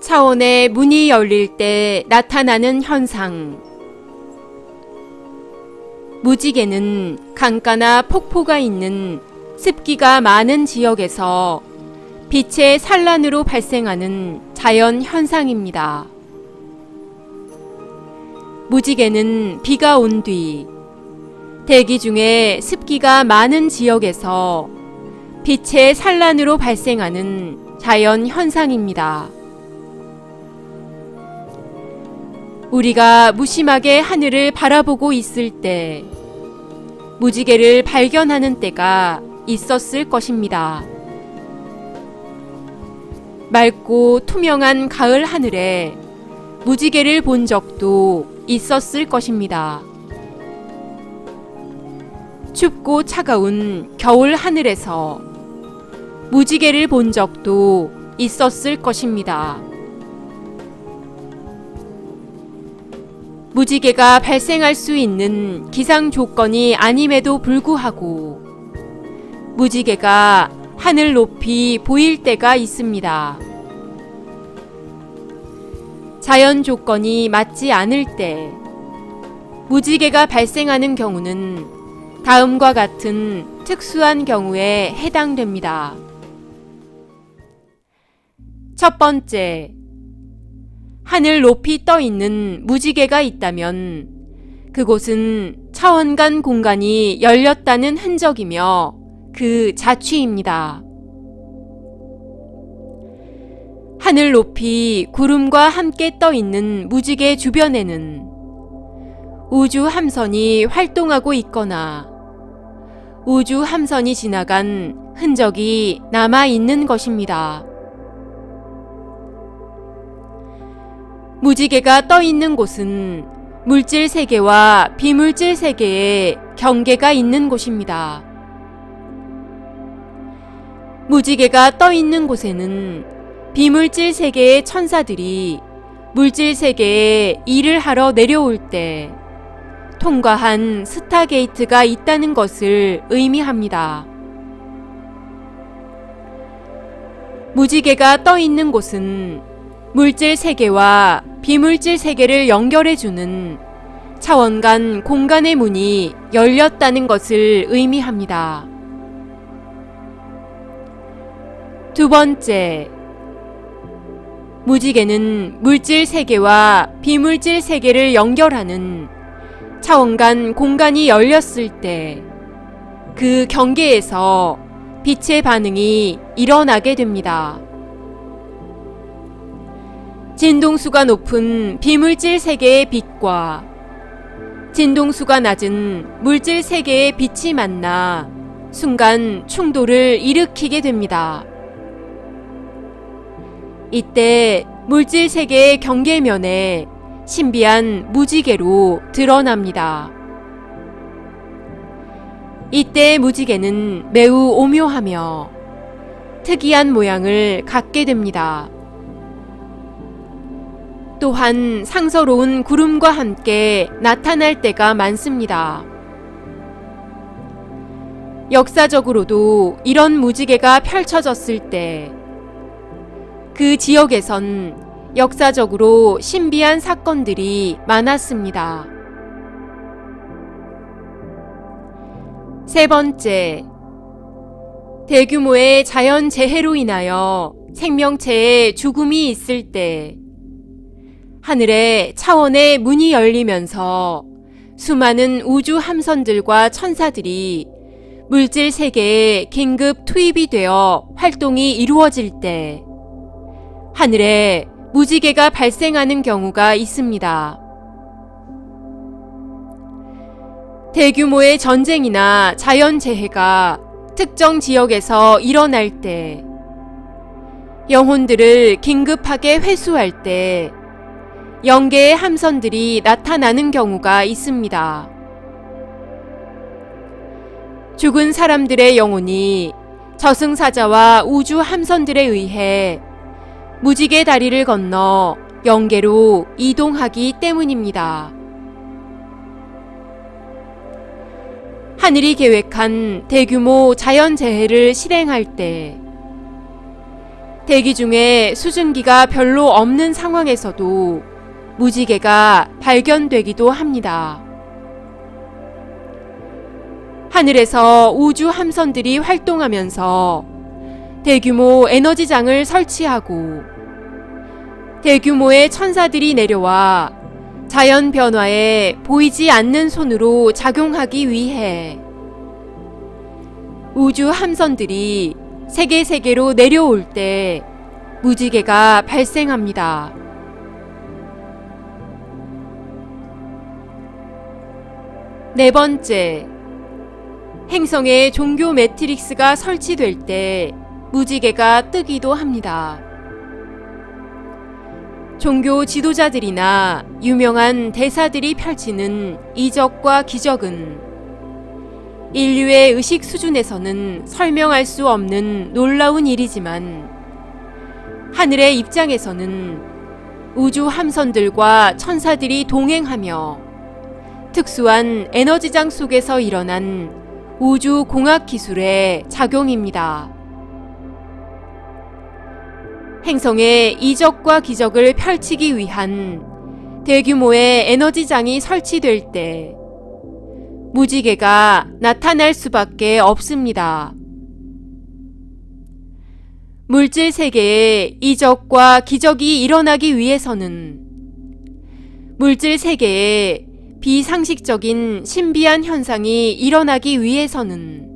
차원의 문이 열릴 때 나타나는 현상. 무지개는 강가나 폭포가 있는 습기가 많은 지역에서 빛의 산란으로 발생하는 자연 현상입니다. 무지개는 비가 온 뒤 대기 중에 습기가 많은 지역에서 빛의 산란으로 발생하는 자연 현상입니다. 우리가 무심하게 하늘을 바라보고 있을 때 무지개를 발견하는 때가 있었을 것입니다. 맑고 투명한 가을 하늘에 무지개를 본 적도 있었을 것입니다. 춥고 차가운 겨울 하늘에서 무지개를 본 적도 있었을 것입니다. 무지개가 발생할 수 있는 기상 조건이 아님에도 불구하고 무지개가 하늘 높이 보일 때가 있습니다. 자연 조건이 맞지 않을 때 무지개가 발생하는 경우는 다음과 같은 특수한 경우에 해당됩니다. 첫 번째, 하늘 높이 떠 있는 무지개가 있다면 그곳은 차원간 공간이 열렸다는 흔적이며 그 자취입니다. 하늘 높이 구름과 함께 떠 있는 무지개 주변에는 우주 함선이 활동하고 있거나 우주 함선이 지나간 흔적이 남아 있는 것입니다. 무지개가 떠 있는 곳은 물질 세계와 비물질 세계의 경계가 있는 곳입니다. 무지개가 떠 있는 곳에는 비물질 세계의 천사들이 물질 세계에 일을 하러 내려올 때 통과한 스타게이트가 있다는 것을 의미합니다. 무지개가 떠 있는 곳은 물질 세계와 비물질 세계를 연결해주는 차원간 공간의 문이 열렸다는 것을 의미합니다. 두 번째, 무지개는 물질 세계와 비물질 세계를 연결하는 차원간 공간이 열렸을 때 그 경계에서 빛의 반응이 일어나게 됩니다. 진동수가 높은 비물질 세계의 빛과 진동수가 낮은 물질 세계의 빛이 만나 순간 충돌을 일으키게 됩니다. 이때 물질 세계의 경계면에 신비한 무지개로 드러납니다. 이때 무지개는 매우 오묘하며 특이한 모양을 갖게 됩니다. 또한 상서로운 구름과 함께 나타날 때가 많습니다. 역사적으로도 이런 무지개가 펼쳐졌을 때 그 지역에선 역사적으로 신비한 사건들이 많았습니다. 세 번째, 대규모의 자연재해로 인하여 생명체의 죽음이 있을 때 하늘에 차원의 문이 열리면서 수많은 우주 함선들과 천사들이 물질 세계에 긴급 투입이 되어 활동이 이루어질 때 하늘에 무지개가 발생하는 경우가 있습니다. 대규모의 전쟁이나 자연재해가 특정 지역에서 일어날 때 영혼들을 긴급하게 회수할 때 영계의 함선들이 나타나는 경우가 있습니다. 죽은 사람들의 영혼이 저승사자와 우주 함선들에 의해 무지개 다리를 건너 영계로 이동하기 때문입니다. 하늘이 계획한 대규모 자연재해를 실행할 때 대기 중에 수증기가 별로 없는 상황에서도 무지개가 발견되기도 합니다. 하늘에서 우주 함선들이 활동하면서 대규모 에너지장을 설치하고 대규모의 천사들이 내려와 자연 변화에 보이지 않는 손으로 작용하기 위해 우주 함선들이 세계로 내려올 때 무지개가 발생합니다. 네 번째, 행성에 종교 매트릭스가 설치될 때 무지개가 뜨기도 합니다. 종교 지도자들이나 유명한 대사들이 펼치는 이적과 기적은 인류의 의식 수준에서는 설명할 수 없는 놀라운 일이지만 하늘의 입장에서는 우주 함선들과 천사들이 동행하며 특수한 에너지장 속에서 일어난 우주 공학 기술의 작용입니다. 행성에 이적과 기적을 펼치기 위한 대규모의 에너지장이 설치될 때 무지개가 나타날 수밖에 없습니다. 물질 세계에 이적과 기적이 일어나기 위해서는 물질 세계에 비상식적인 신비한 현상이 일어나기 위해서는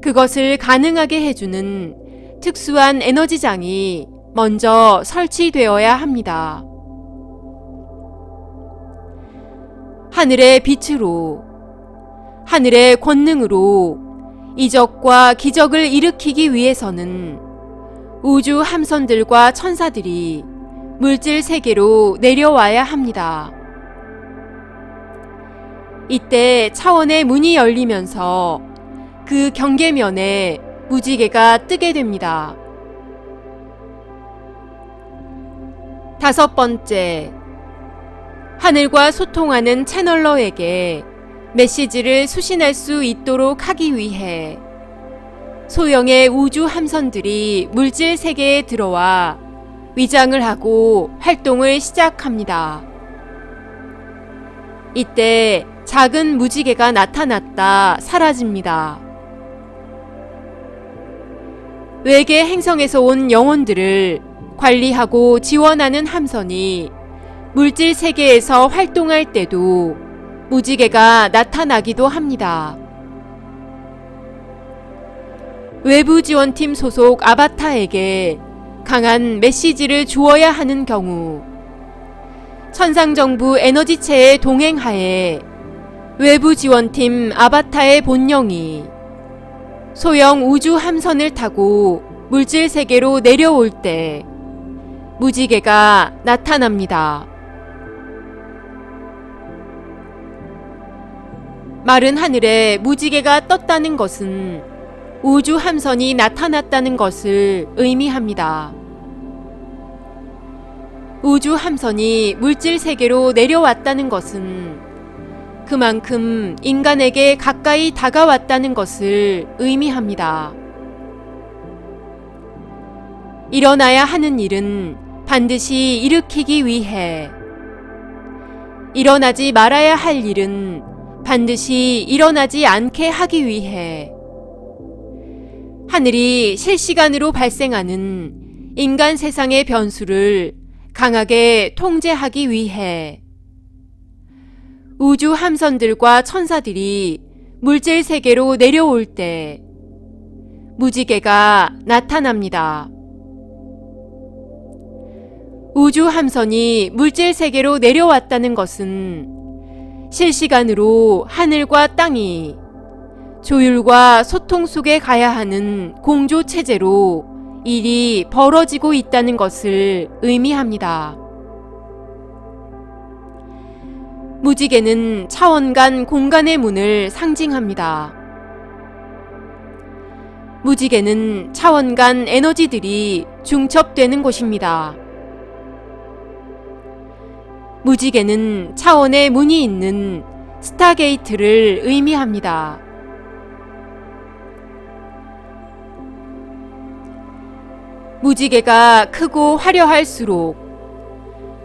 그것을 가능하게 해주는 특수한 에너지장이 먼저 설치되어야 합니다. 하늘의 빛으로, 하늘의 권능으로 이적과 기적을 일으키기 위해서는 우주 함선들과 천사들이 물질 세계로 내려와야 합니다. 이때 차원의 문이 열리면서 그 경계면에 무지개가 뜨게 됩니다. 다섯 번째, 하늘과 소통하는 채널러에게 메시지를 수신할 수 있도록 하기 위해 소형의 우주 함선들이 물질 세계에 들어와 위장을 하고 활동을 시작합니다. 이때 작은 무지개가 나타났다 사라집니다. 외계 행성에서 온 영혼들을 관리하고 지원하는 함선이 물질 세계에서 활동할 때도 무지개가 나타나기도 합니다. 외부 지원팀 소속 아바타에게 강한 메시지를 주어야 하는 경우 천상정부 에너지체의 동행하에 외부 지원팀 아바타의 본령이 소형 우주 함선을 타고 물질 세계로 내려올 때 무지개가 나타납니다. 마른 하늘에 무지개가 떴다는 것은 우주 함선이 나타났다는 것을 의미합니다. 우주 함선이 물질 세계로 내려왔다는 것은 그만큼 인간에게 가까이 다가왔다는 것을 의미합니다. 일어나야 하는 일은 반드시 일으키기 위해, 일어나지 말아야 할 일은 반드시 일어나지 않게 하기 위해, 하늘이 실시간으로 발생하는 인간 세상의 변수를 강하게 통제하기 위해 우주 함선들과 천사들이 물질 세계로 내려올 때 무지개가 나타납니다. 우주 함선이 물질 세계로 내려왔다는 것은 실시간으로 하늘과 땅이 조율과 소통 속에 가야 하는 공조 체제로 일이 벌어지고 있다는 것을 의미합니다. 무지개는 차원 간 공간의 문을 상징합니다. 무지개는 차원 간 에너지들이 중첩되는 곳입니다. 무지개는 차원의 문이 있는 스타게이트를 의미합니다. 무지개가 크고 화려할수록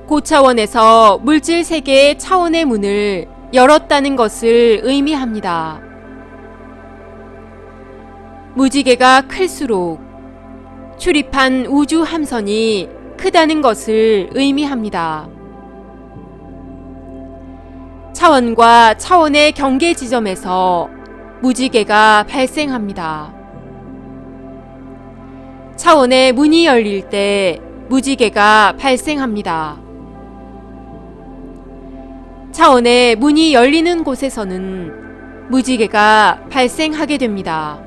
고차원에서 물질 세계의 차원의 문을 열었다는 것을 의미합니다. 무지개가 클수록 출입한 우주 함선이 크다는 것을 의미합니다. 차원과 차원의 경계 지점에서 무지개가 발생합니다. 차원의 문이 열릴 때 무지개가 발생합니다. 차원의 문이 열리는 곳에서는 무지개가 발생하게 됩니다.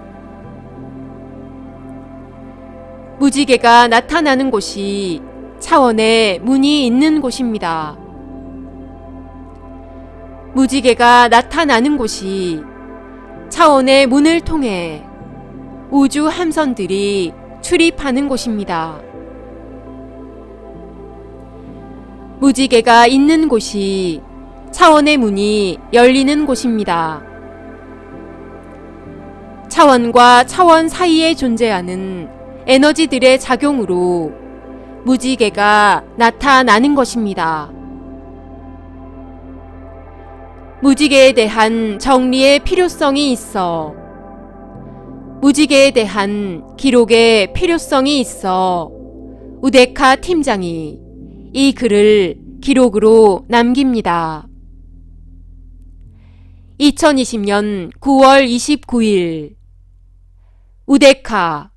무지개가 나타나는 곳이 차원의 문이 있는 곳입니다. 무지개가 나타나는 곳이 차원의 문을 통해 우주 함선들이 출입하는 곳입니다. 무지개가 있는 곳이 차원의 문이 열리는 곳입니다. 차원과 차원 사이에 존재하는 에너지들의 작용으로 무지개가 나타나는 것입니다. 무지개에 대한 정리의 필요성이 있어 무지개에 대한 기록의 필요성이 있어 우데카 팀장이 이 글을 기록으로 남깁니다. 2020년 9월 29일 우데카